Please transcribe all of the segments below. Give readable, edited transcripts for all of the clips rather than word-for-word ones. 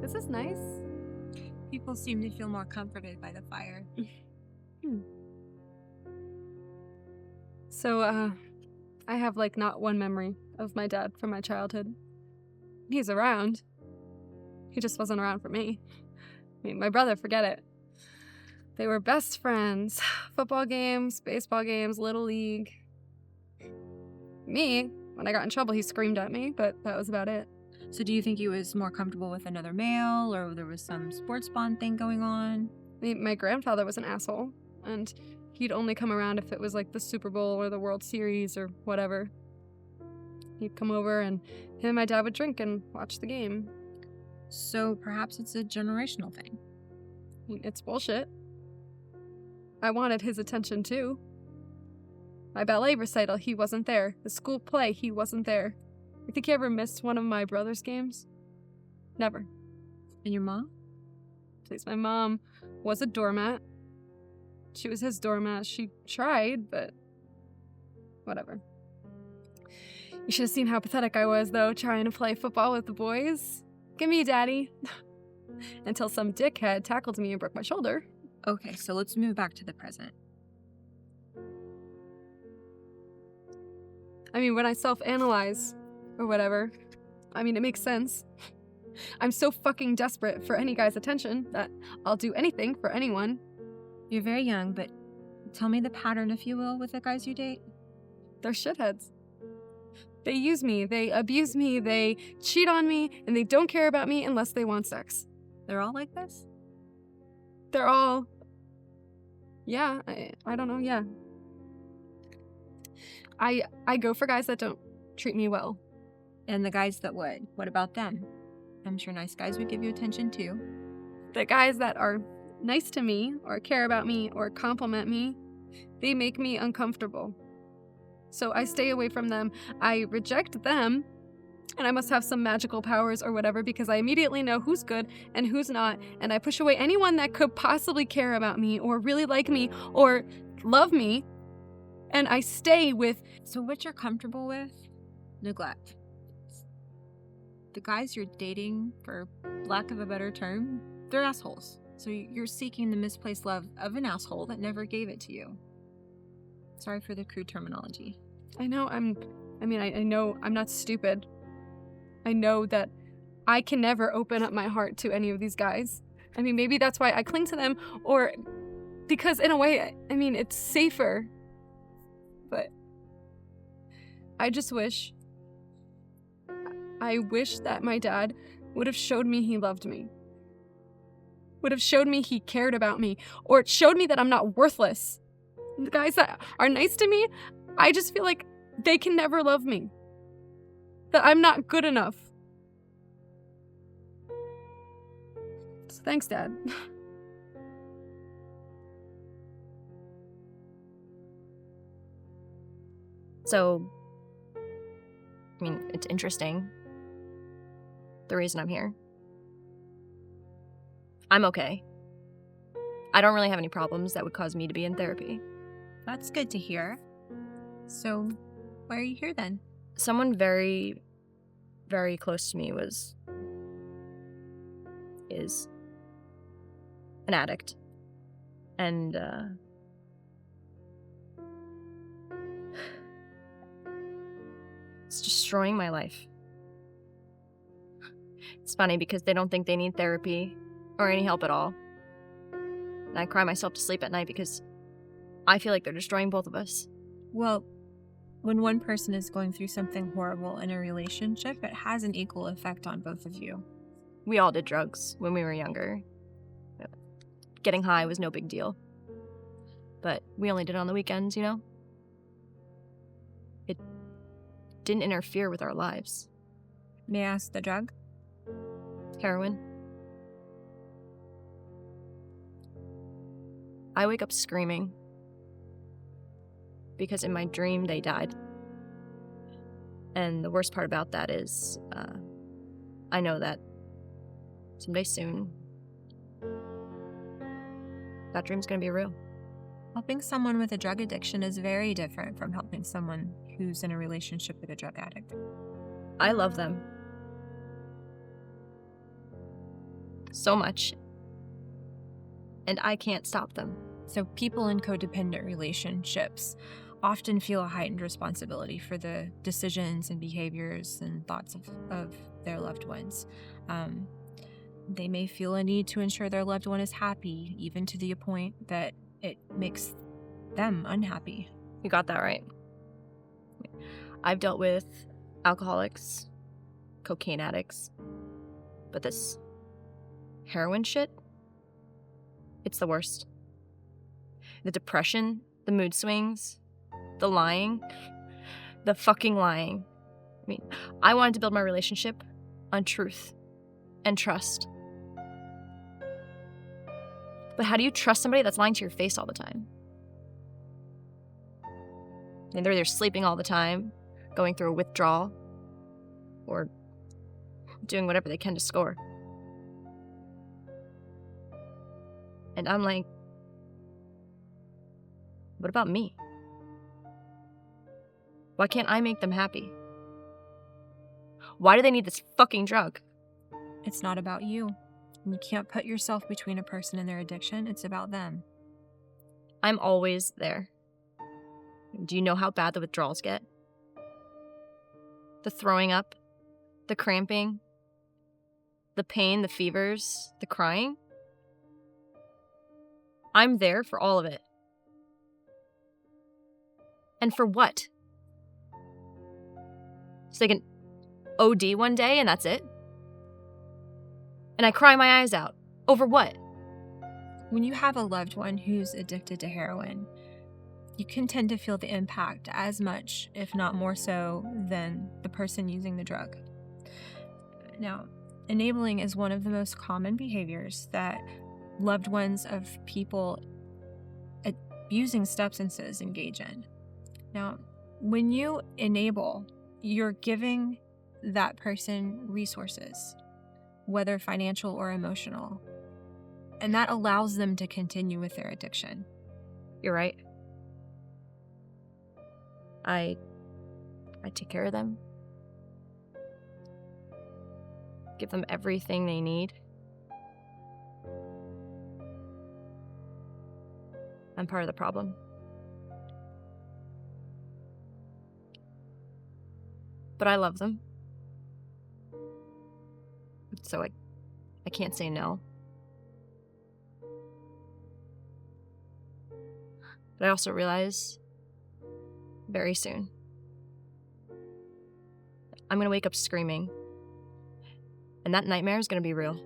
This is nice. People seem to feel more comforted by the fire. So, I have, like, not one memory of my dad from my childhood. He's around. He just wasn't around for me. I mean, my brother, forget it. They were best friends. Football games, baseball games, Little League. Me, when I got in trouble, he screamed at me, but that was about it. So do you think he was more comfortable with another male, or there was some sports bond thing going on? My grandfather was an asshole, and he'd only come around if it was like the Super Bowl or the World Series or whatever. He'd come over and him and my dad would drink and watch the game. So perhaps it's a generational thing. It's bullshit. I wanted his attention too. My ballet recital, he wasn't there. The school play, he wasn't there. You think he ever missed one of my brother's games? Never. And your mom? Please, my mom was a doormat. She was his doormat. She tried, but whatever. You should have seen how pathetic I was, though, trying to play football with the boys. Give me, Daddy. Until some dickhead tackled me and broke my shoulder. Okay, so let's move back to the present. I mean, when I self-analyze, or whatever, I mean, it makes sense. I'm so fucking desperate for any guy's attention that I'll do anything for anyone. You're very young, but tell me the pattern, if you will, with the guys you date. They're shitheads. They use me, they abuse me, they cheat on me, and they don't care about me unless they want sex. They're all like this? They're all... Yeah, I don't know, yeah. I go for guys that don't treat me well. And the guys that would, what about them? I'm sure nice guys would give you attention too. The guys that are nice to me, or care about me, or compliment me, they make me uncomfortable. So I stay away from them. I reject them, and I must have some magical powers or whatever because I immediately know who's good and who's not, and I push away anyone that could possibly care about me, or really like me, or love me, and I stay with... So what you're comfortable with? Neglect. The guys you're dating, for lack of a better term, they're assholes. So you're seeking the misplaced love of an asshole that never gave it to you. Sorry for the crude terminology. I know I know I'm not stupid. I know that I can never open up my heart to any of these guys. I mean, maybe that's why I cling to them, or because in a way, I mean, it's safer. But I just wish that my dad would have showed me he loved me. Would have showed me he cared about me, or it showed me that I'm not worthless. The guys that are nice to me, I just feel like they can never love me. That I'm not good enough. So thanks, Dad. So, I mean, it's interesting. The reason I'm here. I'm okay. I don't really have any problems that would cause me to be in therapy. That's good to hear. So, why are you here then? Someone very, very close to me is an addict. And, it's destroying my life. It's funny because they don't think they need therapy or any help at all. And I cry myself to sleep at night because I feel like they're destroying both of us. Well, when one person is going through something horrible in a relationship, it has an equal effect on both of you. We all did drugs when we were younger. Getting high was no big deal. But we only did it on the weekends, you know? didn't interfere with our lives. May I ask the drug? Heroin. I wake up screaming because in my dream they died. And the worst part about that is I know that someday soon that dream's gonna be real. Helping someone with a drug addiction is very different from helping someone who's in a relationship with a drug addict. I love them so much, and I can't stop them. So people in codependent relationships often feel a heightened responsibility for the decisions and behaviors and thoughts of their loved ones. They may feel a need to ensure their loved one is happy, even to the point that it makes them unhappy. You got that right. I've dealt with alcoholics, cocaine addicts, but this heroin shit, it's the worst. The depression, the mood swings, the lying, the fucking lying. I mean, I wanted to build my relationship on truth and trust. But how do you trust somebody that's lying to your face all the time? I mean, they're either sleeping all the time, going through a withdrawal, or doing whatever they can to score. And I'm like, what about me? Why can't I make them happy? Why do they need this fucking drug? It's not about you. You can't put yourself between a person and their addiction. It's about them. I'm always there. Do you know how bad the withdrawals get? The throwing up, the cramping, the pain, the fevers, the crying. I'm there for all of it. And for what? So they can OD one day and that's it? And I cry my eyes out. Over what? When you have a loved one who's addicted to heroin, you can tend to feel the impact as much, if not more so, than the person using the drug. Now, enabling is one of the most common behaviors that loved ones of people abusing substances engage in. Now, when you enable, you're giving that person resources, whether financial or emotional, and that allows them to continue with their addiction. You're right. I take care of them. Give them everything they need. I'm part of the problem. But I love them. So I can't say no. But I also realize very soon I'm gonna wake up screaming. And that nightmare is gonna be real.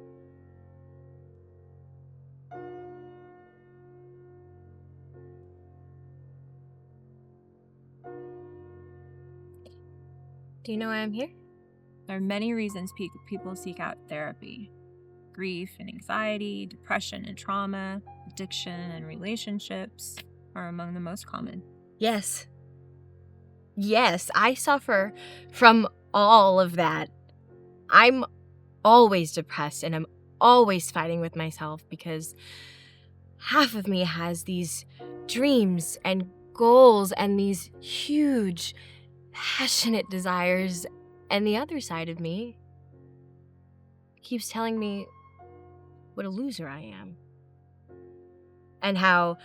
Do you know why I'm here? There are many reasons people seek out therapy. Grief and anxiety, depression and trauma, addiction and relationships are among the most common. Yes. Yes, I suffer from all of that. I'm always depressed and I'm always fighting with myself because half of me has these dreams and goals and these huge, passionate desires, and the other side of me keeps telling me what a loser I am. And how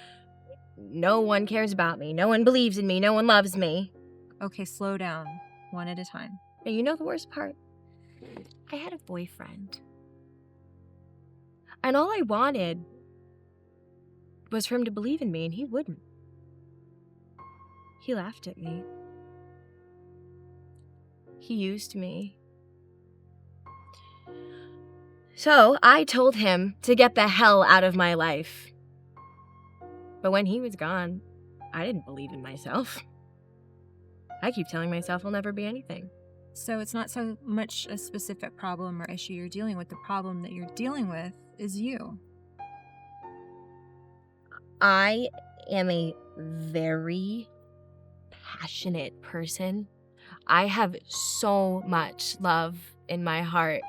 no one cares about me, no one believes in me, no one loves me. Okay, slow down, one at a time. And you know the worst part? I had a boyfriend. And all I wanted was for him to believe in me, and he wouldn't. He laughed at me. He used me. So I told him to get the hell out of my life. But when he was gone, I didn't believe in myself. I keep telling myself I'll never be anything. So it's not so much a specific problem or issue you're dealing with. The problem that you're dealing with is you. I am a very passionate person. I have so much love in my heart.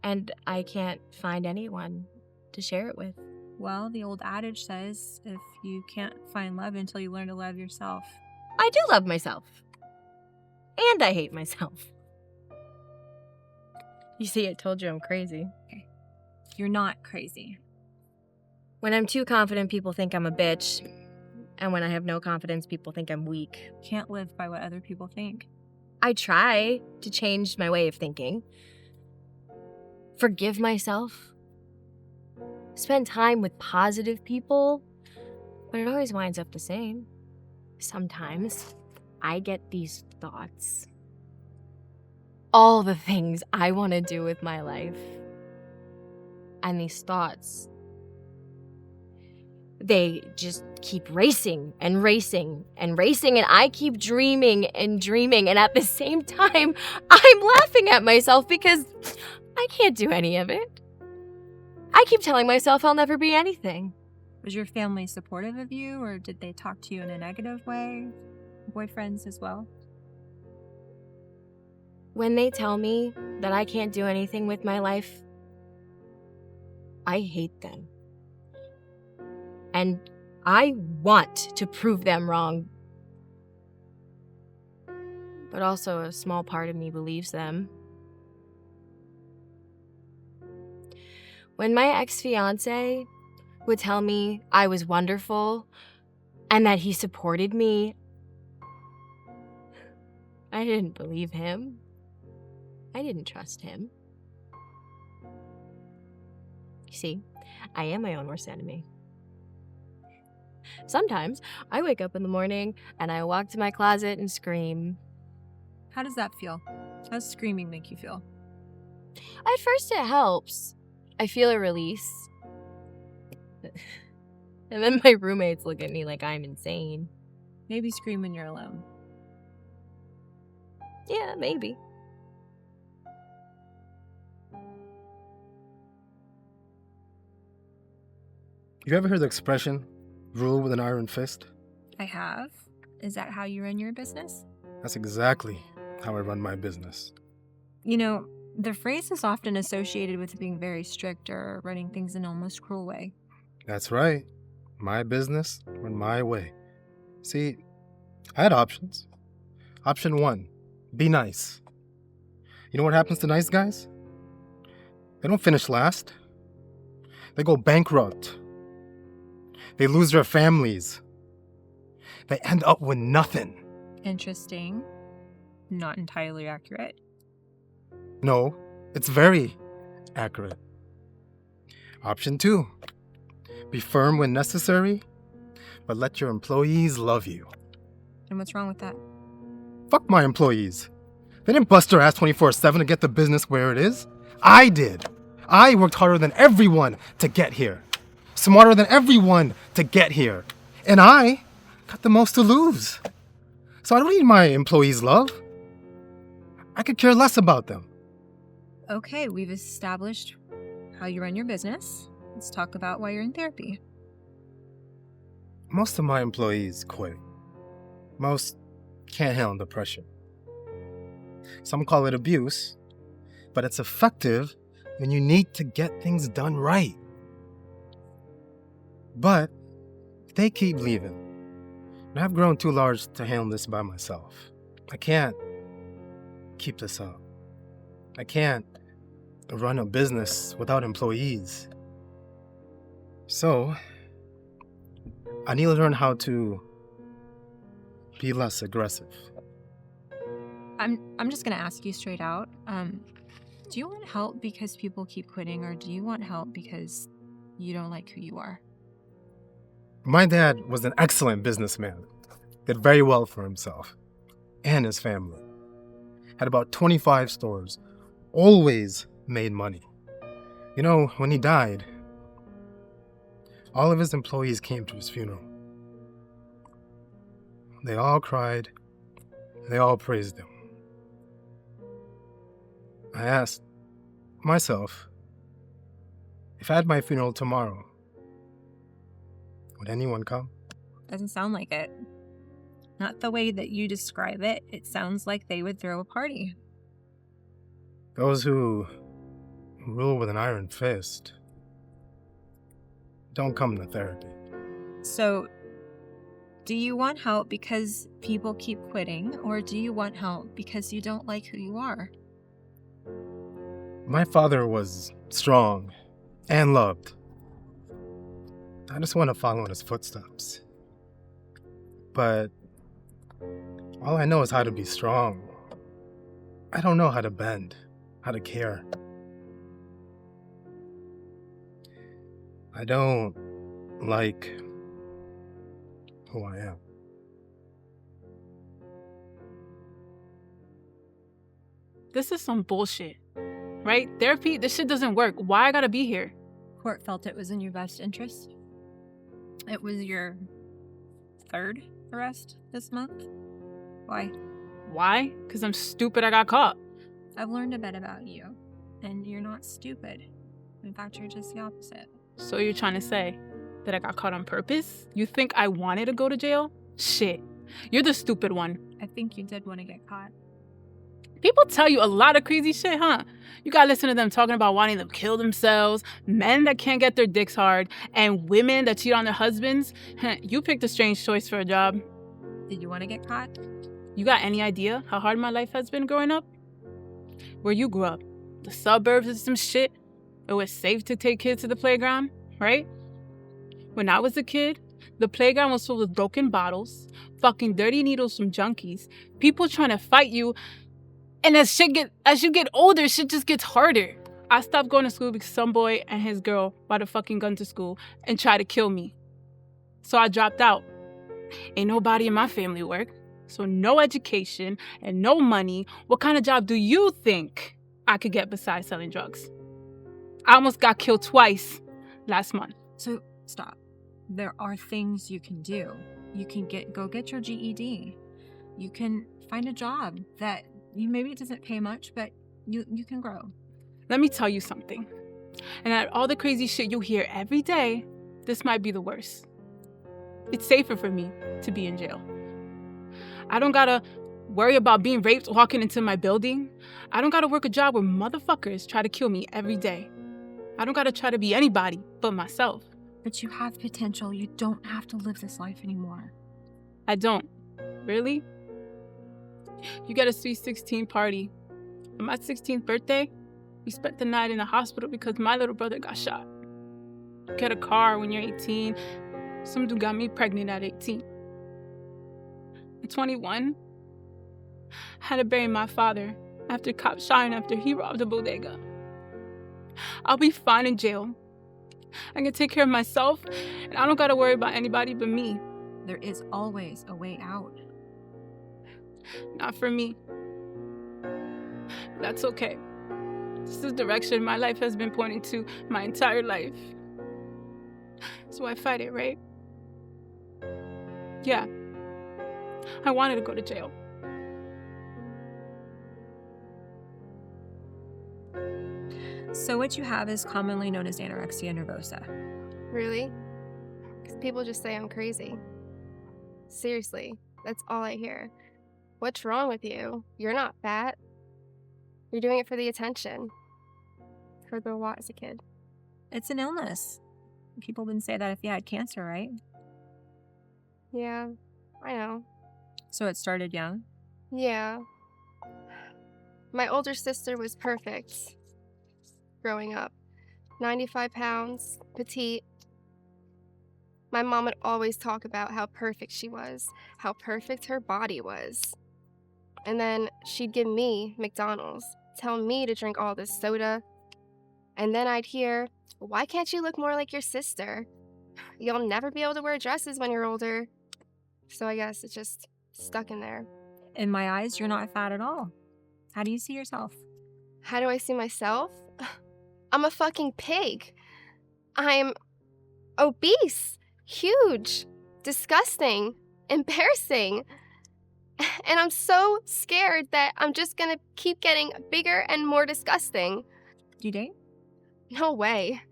And I can't find anyone to share it with. Well, the old adage says if you can't find love until you learn to love yourself. I do love myself. And I hate myself. You see, I told you I'm crazy. You're not crazy. When I'm too confident, people think I'm a bitch. And when I have no confidence, people think I'm weak. You can't live by what other people think. I try to change my way of thinking. Forgive myself. Spend time with positive people. But it always winds up the same. Sometimes I get these thoughts. All the things I want to do with my life. And these thoughts, they just keep racing and racing and racing, and I keep dreaming and dreaming, and at the same time, I'm laughing at myself because I can't do any of it. I keep telling myself I'll never be anything. Was your family supportive of you, or did they talk to you in a negative way? Boyfriends as well? When they tell me that I can't do anything with my life, I hate them. And I want to prove them wrong. But also a small part of me believes them. When my ex-fiance would tell me I was wonderful and that he supported me, I didn't believe him. I didn't trust him. You see, I am my own worst enemy. Sometimes I wake up in the morning and I walk to my closet and scream. How does that feel? How does screaming make you feel? At first it helps. I feel a release. And then my roommates look at me like I'm insane. Maybe scream when you're alone. Yeah, maybe. You ever heard the expression, rule with an iron fist? I have. Is that how you run your business? That's exactly how I run my business. You know, the phrase is often associated with being very strict or running things in an almost cruel way. That's right. My business went my way. See, I had options. Option 1, be nice. You know what happens to nice guys? They don't finish last. They go bankrupt. They lose their families. They end up with nothing. Interesting. Not entirely accurate. No, it's very accurate. Option 2, be firm when necessary, but let your employees love you. And what's wrong with that? Fuck my employees. They didn't bust their ass 24/7 to get the business where it is. I did. I worked harder than everyone to get here. Smarter than everyone to get here. And I got the most to lose. So I don't need my employees' love. I could care less about them. Okay, we've established how you run your business. Let's talk about why you're in therapy. Most of my employees quit. Most can't handle the pressure. Some call it abuse, but it's effective when you need to get things done right. But they keep leaving. And I've grown too large to handle this by myself. I can't keep this up. I can't run a business without employees. So, I need to learn how to be less aggressive. I'm just gonna ask you straight out. Do you want help because people keep quitting, or do you want help because you don't like who you are? My dad was an excellent businessman. Did very well for himself and his family. Had about 25 stores. Always made money. You know, when he died, all of his employees came to his funeral. They all cried. They all praised him. I asked myself, if I had my funeral tomorrow, would anyone come? Doesn't sound like it. Not the way that you describe it. It sounds like they would throw a party. Those who rule with an iron fist don't come to therapy. So, do you want help because people keep quitting, or do you want help because you don't like who you are? My father was strong and loved. I just want to follow in his footsteps. But all I know is how to be strong. I don't know how to bend, how to care. I don't like who I am. This is some bullshit, right? Therapy, this shit doesn't work. Why I gotta be here? Court felt it was in your best interest. It was your third arrest this month. Why? Why? Because I'm stupid, I got caught. I've learned a bit about you, and you're not stupid. In fact, you're just the opposite. So you're trying to say that I got caught on purpose? You think I wanted to go to jail? Shit. You're the stupid one. I think you did want to get caught. People tell you a lot of crazy shit, huh? You gotta listen to them talking about wanting to kill themselves, men that can't get their dicks hard, and women that cheat on their husbands. You picked a strange choice for a job. Did you want to get caught? You got any idea how hard my life has been growing up? Where you grew up, the suburbs or some shit, it was safe to take kids to the playground, right? When I was a kid, the playground was full with broken bottles, fucking dirty needles from junkies, people trying to fight you. And as you get older, shit just gets harder. I stopped going to school because some boy and his girl brought a fucking gun to school and tried to kill me. So I dropped out. Ain't nobody in my family work, so no education and no money. What kind of job do you think I could get besides selling drugs? I almost got killed twice last month. So stop. There are things you can do. You can go get your GED. You can find a job that maybe it doesn't pay much, but you can grow. Let me tell you something. And out of all the crazy shit you hear every day, this might be the worst. It's safer for me to be in jail. I don't gotta worry about being raped walking into my building. I don't gotta work a job where motherfuckers try to kill me every day. I don't gotta try to be anybody but myself. But you have potential. You don't have to live this life anymore. I don't. Really? You get a sweet 16 party. On my 16th birthday, we spent the night in the hospital because my little brother got shot. Get a car when you're 18. Some dude got me pregnant at 18. At 21, I had to bury my father after cops shot him after he robbed a bodega. I'll be fine in jail. I can take care of myself, and I don't gotta worry about anybody but me. There is always a way out. Not for me. That's okay. This is the direction my life has been pointing to my entire life. So I fight it, right? Yeah. I wanted to go to jail. So what you have is commonly known as anorexia nervosa. Really? Because people just say I'm crazy. Seriously, that's all I hear. What's wrong with you? You're not fat. You're doing it for the attention. Heard a lot as a kid. It's an illness. People wouldn't say that if you had cancer, right? Yeah, I know. So it started young? Yeah. My older sister was perfect growing up. 95 pounds, petite. My mom would always talk about how perfect she was, how perfect her body was. And then she'd give me McDonald's, tell me to drink all this soda. And then I'd hear, why can't you look more like your sister? You'll never be able to wear dresses when you're older. So I guess it's just stuck in there. In my eyes, you're not fat at all. How do you see yourself? How do I see myself? I'm a fucking pig. I'm obese, huge, disgusting, embarrassing. And I'm so scared that I'm just gonna keep getting bigger and more disgusting. Do you date? No way.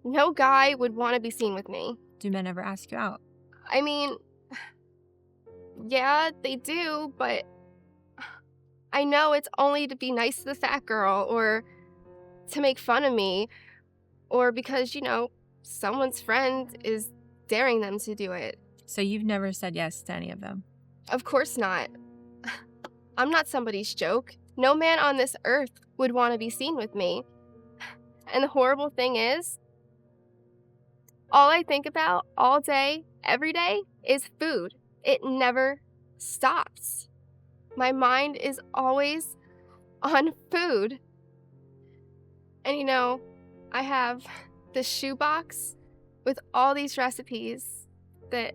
No guy would want to be seen with me. Do men ever ask you out? I mean, yeah, they do, but I know it's only to be nice to the fat girl or to make fun of me or because, someone's friend is daring them to do it. So you've never said yes to any of them? Of course not. I'm not somebody's joke. No man on this earth would want to be seen with me. And the horrible thing is, all I think about all day, every day, is food. It never stops. My mind is always on food. And I have this shoebox with all these recipes that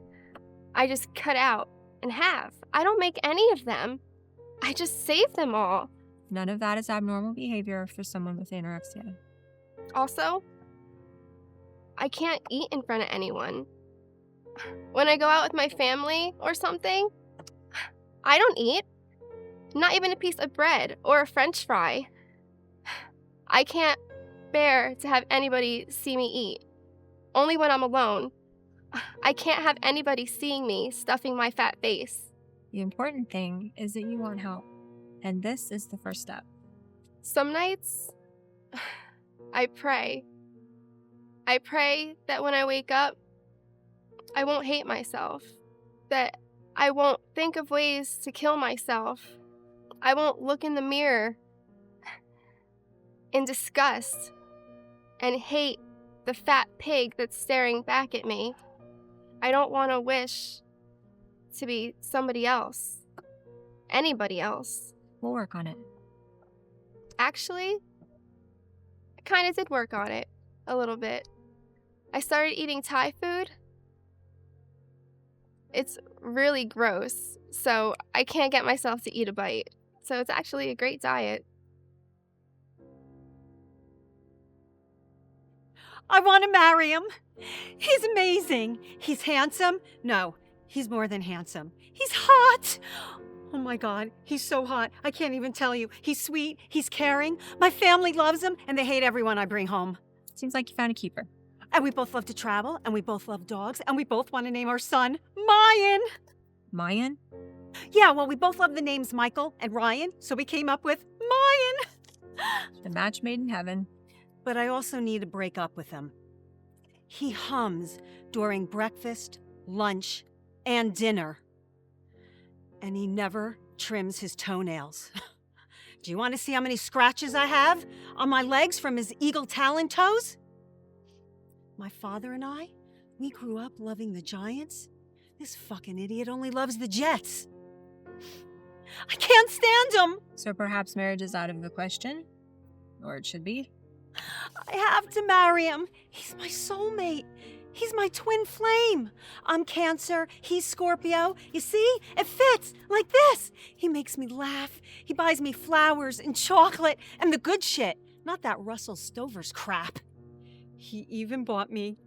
I just cut out and have. I don't make any of them. I just save them all. None of that is abnormal behavior for someone with anorexia. Also, I can't eat in front of anyone. When I go out with my family or something, I don't eat. Not even a piece of bread or a French fry. I can't bear to have anybody see me eat. Only when I'm alone. I can't have anybody seeing me stuffing my fat face. The important thing is that you want help. And this is the first step. Some nights, I pray. I pray that when I wake up, I won't hate myself. That I won't think of ways to kill myself. I won't look in the mirror in disgust and hate the fat pig that's staring back at me. I don't want to wish to be somebody else. Anybody else. We'll work on it. Actually, I kind of did work on it a little bit. I started eating Thai food. It's really gross, so I can't get myself to eat a bite. So it's actually a great diet. I want to marry him. He's amazing. He's handsome. No, he's more than handsome. He's hot. Oh my God, he's so hot. I can't even tell you. He's sweet. He's caring. My family loves him, and they hate everyone I bring home. Seems like you found a keeper. And we both love to travel, and we both love dogs, and we both want to name our son Mayan. Mayan? Yeah, well, we both love the names Michael and Ryan, so we came up with Mayan. The match made in heaven. But I also need to break up with him. He hums during breakfast, lunch, and dinner. And he never trims his toenails. Do you want to see how many scratches I have on my legs from his eagle talon toes? My father and I, we grew up loving the Giants. This fucking idiot only loves the Jets. I can't stand him. So perhaps marriage is out of the question? Or it should be? I have to marry him. He's my soulmate. He's my twin flame. I'm Cancer. He's Scorpio. You see? It fits like this. He makes me laugh. He buys me flowers and chocolate and the good shit, not that Russell Stover's crap. He even bought me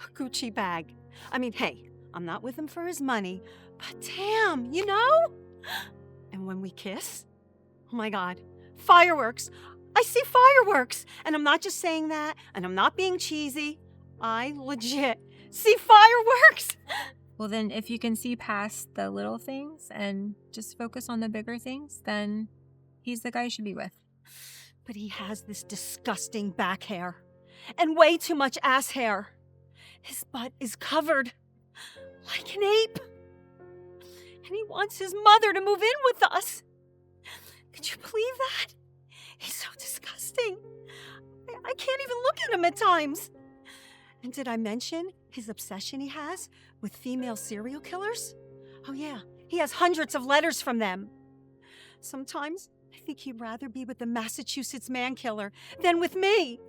a Gucci bag. I mean, hey, I'm not with him for his money, but damn, And when we kiss, oh my God, fireworks. I see fireworks. And I'm not just saying that, and I'm not being cheesy. I legit see fireworks. Well, then if you can see past the little things and just focus on the bigger things, then he's the guy you should be with. But he has this disgusting back hair and way too much ass hair. His butt is covered like an ape. And he wants his mother to move in with us. Could you believe that? He's so disgusting. I can't even look at him at times. And did I mention his obsession he has with female serial killers? Oh yeah, he has hundreds of letters from them. Sometimes I think he'd rather be with the Massachusetts man killer than with me.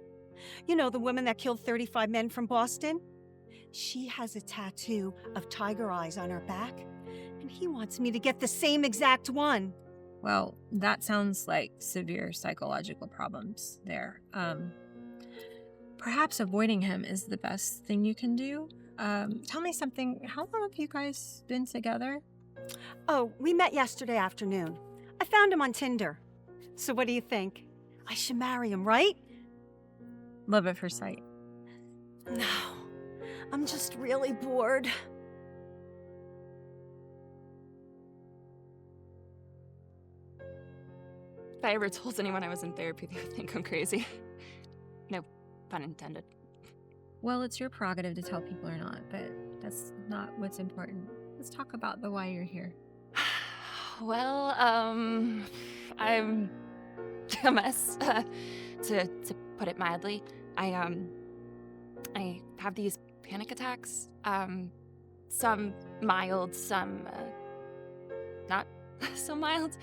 You know, the woman that killed 35 men from Boston? She has a tattoo of tiger eyes on her back, and he wants me to get the same exact one. Well, that sounds like severe psychological problems there. Perhaps avoiding him is the best thing you can do. Tell me something. How long have you guys been together? Oh, we met yesterday afternoon. I found him on Tinder. So what do you think? I should marry him, right? Love at first sight. No, I'm just really bored. If I ever told anyone I was in therapy, they would think I'm crazy. No pun intended. Well, it's your prerogative to tell people or not, but that's not what's important. Let's talk about the why you're here. Well, I'm a mess, to put it mildly. I have these panic attacks. Some mild, some not so mild.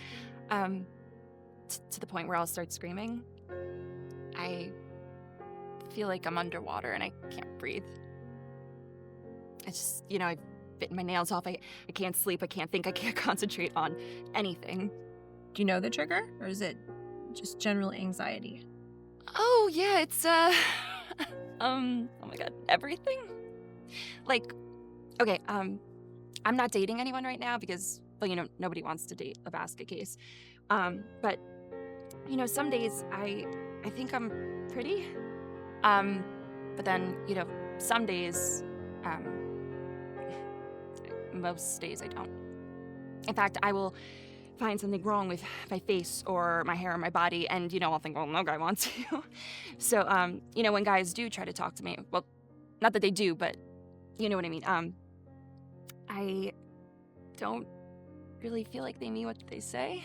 To the point where I'll start screaming. I feel like I'm underwater and I can't breathe. I just, I've bitten my nails off. I can't sleep. I can't think. I can't concentrate on anything. Do you know the trigger, or is it just general anxiety? Oh, yeah, it's, oh my God, everything? Like, okay, I'm not dating anyone right now because, well, nobody wants to date a basket case. But, some days I think I'm pretty. But then, some days, most days I don't. In fact, I will find something wrong with my face or my hair or my body, and, I'll think, well, no guy wants you. So, when guys do try to talk to me, well, not that they do, but you know what I mean. I don't really feel like they mean what they say.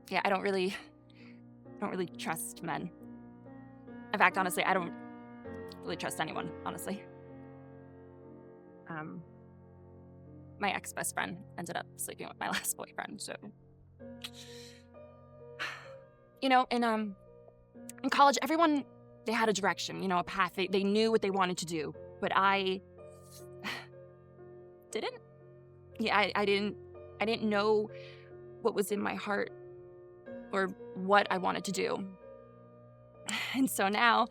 Yeah, I don't really trust men. In fact, honestly, I don't really trust anyone, honestly. My ex-best friend ended up sleeping with my last boyfriend, so... in college, everyone, they had a direction, a path. They knew what they wanted to do, but I... didn't. Yeah, I didn't know what was in my heart or what I wanted to do. And so now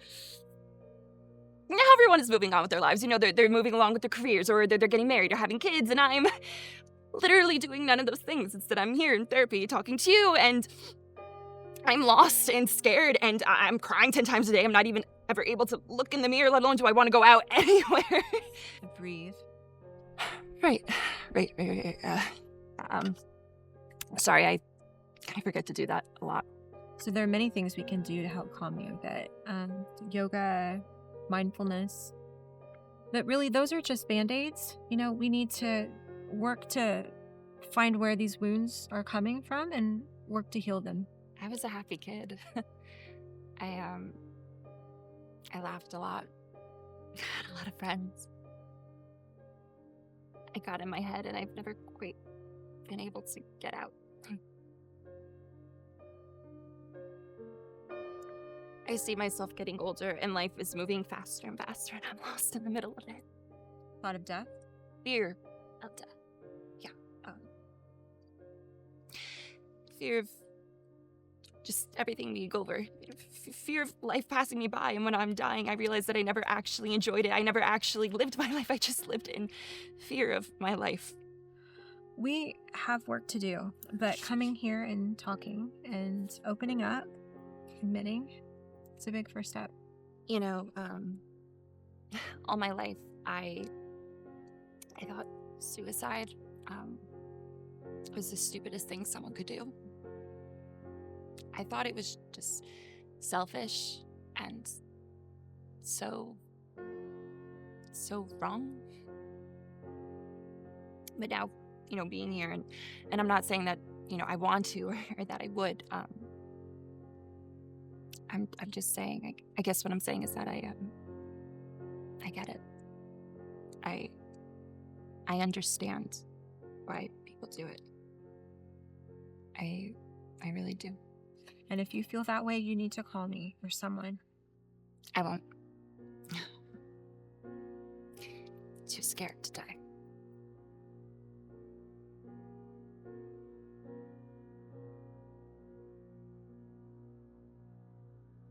everyone is moving on with their lives. They're moving along with their careers, or they're getting married or having kids, and I'm literally doing none of those things. Instead, I'm here in therapy talking to you, and I'm lost and scared, and I'm crying 10 times a day. I'm not even ever able to look in the mirror, let alone do I want to go out anywhere. Breathe. Right. Sorry, I forget to do that a lot. So there are many things we can do to help calm you a bit. Yoga, mindfulness. But really, those are just Band-Aids. We need to work to find where these wounds are coming from and work to heal them. I was a happy kid. I laughed a lot. I had a lot of friends. I got in my head, and I've never quite been able to get out. I see myself getting older, and life is moving faster and faster, and I'm lost in the middle of it. Thought of death? Fear of death. Yeah. Fear of just everything being over. Fear of life passing me by, and when I'm dying, I realize that I never actually enjoyed it. I never actually lived my life. I just lived in fear of my life. We have work to do, but coming here and talking and opening up, admitting, it's a big first step. All my life, I thought suicide was the stupidest thing someone could do. I thought it was just selfish and so wrong. But now, being here, and I'm not saying that, I want to or that I would. I'm just saying, I guess what I'm saying is that I get it. I understand why people do it. I really do. And if you feel that way, you need to call me or someone. I won't. Too scared to die.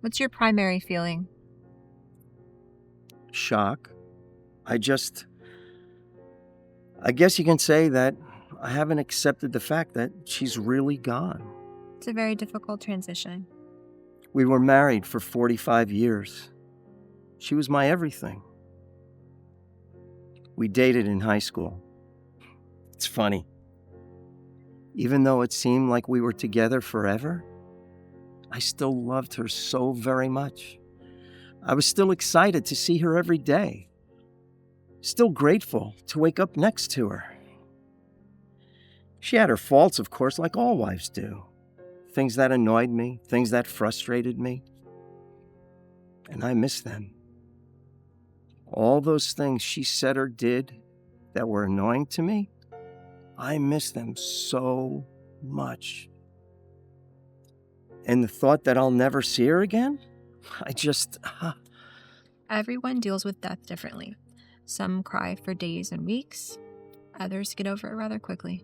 What's your primary feeling? Shock. I guess you can say that I haven't accepted the fact that she's really gone. It's a very difficult transition. We were married for 45 years. She was my everything. We dated in high school. It's funny. Even though it seemed like we were together forever, I still loved her so very much. I was still excited to see her every day. Still grateful to wake up next to her. She had her faults, of course, like all wives do. Things that annoyed me, things that frustrated me. And I miss them. All those things she said or did that were annoying to me, I miss them so much. And the thought that I'll never see her again, I just... Everyone deals with death differently. Some cry for days and weeks. Others get over it rather quickly.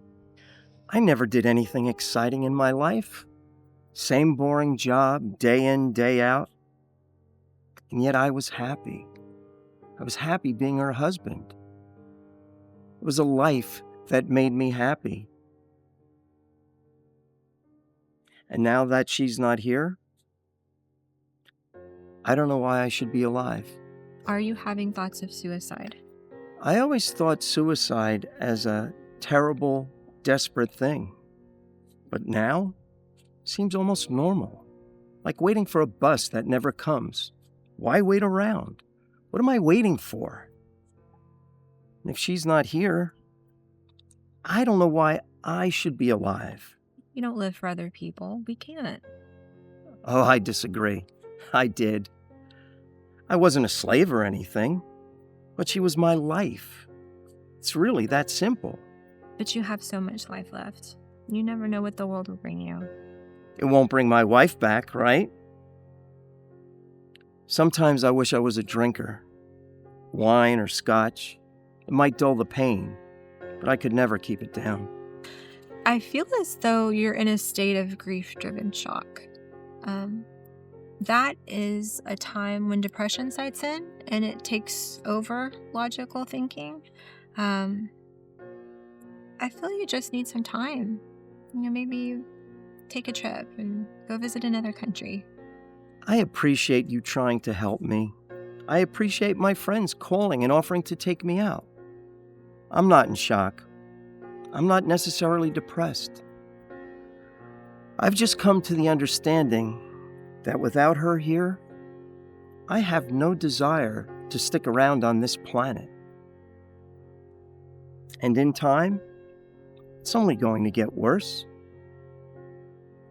I never did anything exciting in my life. Same boring job, day in, day out. And yet I was happy. I was happy being her husband. It was a life that made me happy. And now that she's not here, I don't know why I should be alive. Are you having thoughts of suicide? I always thought suicide as a terrible, desperate thing. But now, it seems almost normal. Like waiting for a bus that never comes. Why wait around? What am I waiting for? And if she's not here, I don't know why I should be alive. You don't live for other people. We can't. Oh, I disagree. I did. I wasn't a slave or anything, but she was my life. It's really that simple. But you have so much life left. You never know what the world will bring you. It won't bring my wife back, right? Sometimes I wish I was a drinker. Wine or scotch. It might dull the pain, but I could never keep it down. I feel as though you're in a state of grief-driven shock. That is a time when depression sets in and it takes over logical thinking. I feel you just need some time. Maybe take a trip and go visit another country. I appreciate you trying to help me. I appreciate my friends calling and offering to take me out. I'm not in shock. I'm not necessarily depressed. I've just come to the understanding that without her here, I have no desire to stick around on this planet. And in time, it's only going to get worse.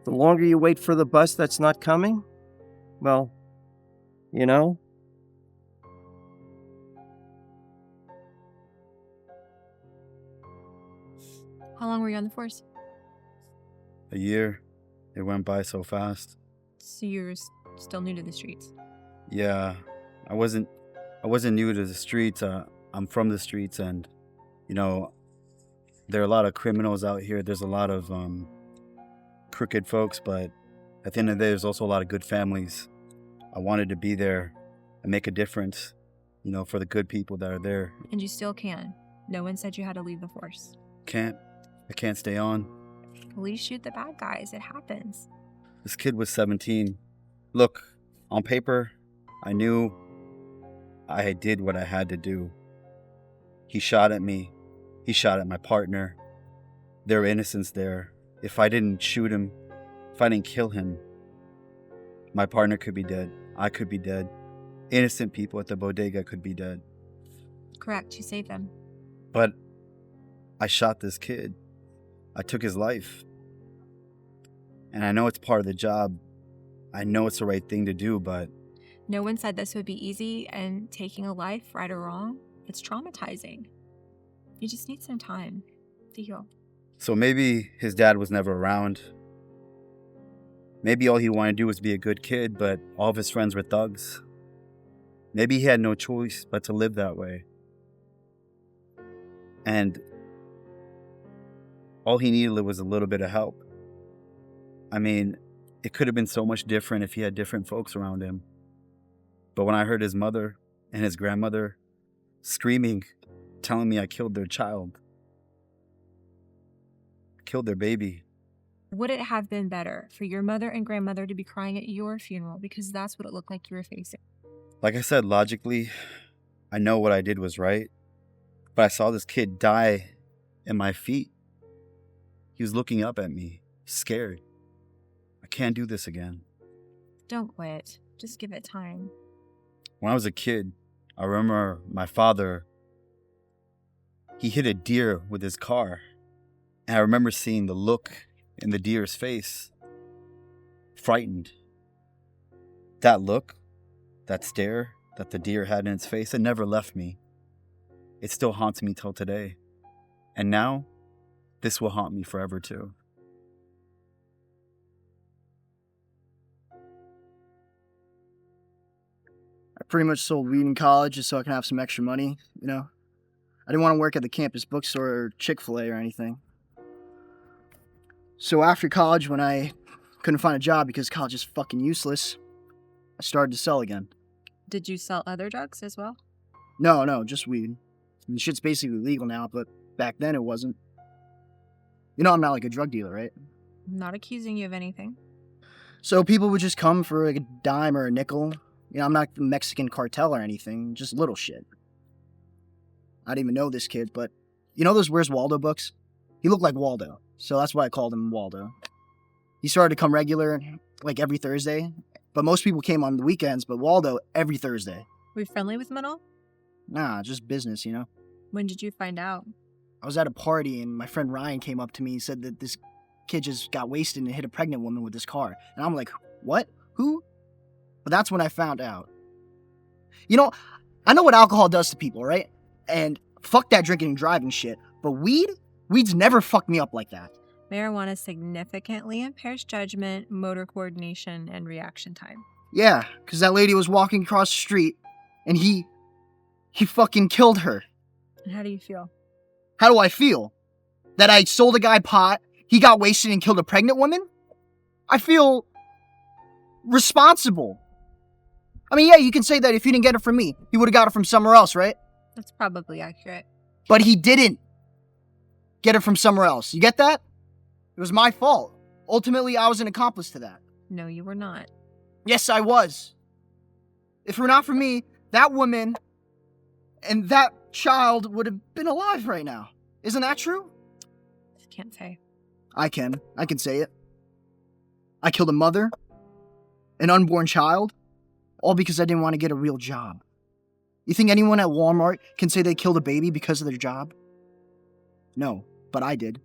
The longer you wait for the bus that's not coming, well, you know. How long were you on the force? A year. It went by so fast. So you're still new to the streets? Yeah, I wasn't new to the streets. I'm from the streets, and there are a lot of criminals out here. There's a lot of crooked folks, but at the end of the day, there's also a lot of good families. I wanted to be there and make a difference, for the good people that are there. And you still can. No one said you had to leave the force. I can't stay on. Police shoot the bad guys. It happens. This kid was 17. Look, on paper, I knew I did what I had to do. He shot at me. He shot at my partner. There were innocents there. If I didn't shoot him, if I didn't kill him, my partner could be dead. I could be dead. Innocent people at the bodega could be dead. Correct. You saved them. But I shot this kid. I took his life. And I know it's part of the job. I know it's the right thing to do, but... No one said this would be easy, and taking a life, right or wrong, it's traumatizing. You just need some time to heal. So maybe his dad was never around. Maybe all he wanted to do was be a good kid, but all of his friends were thugs. Maybe he had no choice but to live that way. And all he needed was a little bit of help. I mean, it could have been so much different if he had different folks around him. But when I heard his mother and his grandmother screaming, telling me I killed their child, killed their baby. Would it have been better for your mother and grandmother to be crying at your funeral because that's what it looked like you were facing? Like I said, logically, I know what I did was right. But I saw this kid die at my feet. He was looking up at me, scared. I can't do this again. Don't quit. Just give it time. When I was a kid, I remember my father, he hit a deer with his car. And I remember seeing the look in the deer's face, frightened. That look, that stare that the deer had in its face, it never left me. It still haunts me till today. And now, this will haunt me forever too. I pretty much sold weed in college just so I can have some extra money, you know? I didn't want to work at the campus bookstore or Chick-fil-A or anything. So after college, when I couldn't find a job because college is fucking useless, I started to sell again. Did you sell other drugs as well? No, just weed. I mean, shit's basically legal now, but back then it wasn't. You know I'm not like a drug dealer, right? I'm not accusing you of anything. So people would just come for like a dime or a nickel. You know, I'm not the Mexican cartel or anything, just little shit. I didn't even know this kid, but you know those Where's Waldo books? He looked like Waldo, so that's why I called him Waldo. He started to come regular, like every Thursday, but most people came on the weekends, but Waldo every Thursday. Were you friendly with him at all? Nah, just business, you know? When did you find out? I was at a party and my friend Ryan came up to me and said that this kid just got wasted and hit a pregnant woman with his car. And I'm like, what? Who? But that's when I found out. You know, I know what alcohol does to people, right? And fuck that drinking and driving shit. But weed's never fucked me up like that. Marijuana significantly impairs judgment, motor coordination, and reaction time. Yeah, because that lady was walking across the street and he fucking killed her. And how do you feel? How do I feel? That I sold a guy pot, he got wasted and killed a pregnant woman? I feel responsible. I mean, yeah, you can say that if you didn't get it from me, he would have got it from somewhere else, right? That's probably accurate. But he didn't get it from somewhere else. You get that? It was my fault. Ultimately, I was an accomplice to that. No, you were not. Yes, I was. If it were not for me, that woman and that child would have been alive right now. Isn't that true? Can't say. I can say it. I killed a mother, an unborn child, all because I didn't want to get a real job. You think anyone at Walmart can say they killed a baby because of their job? No, but I did.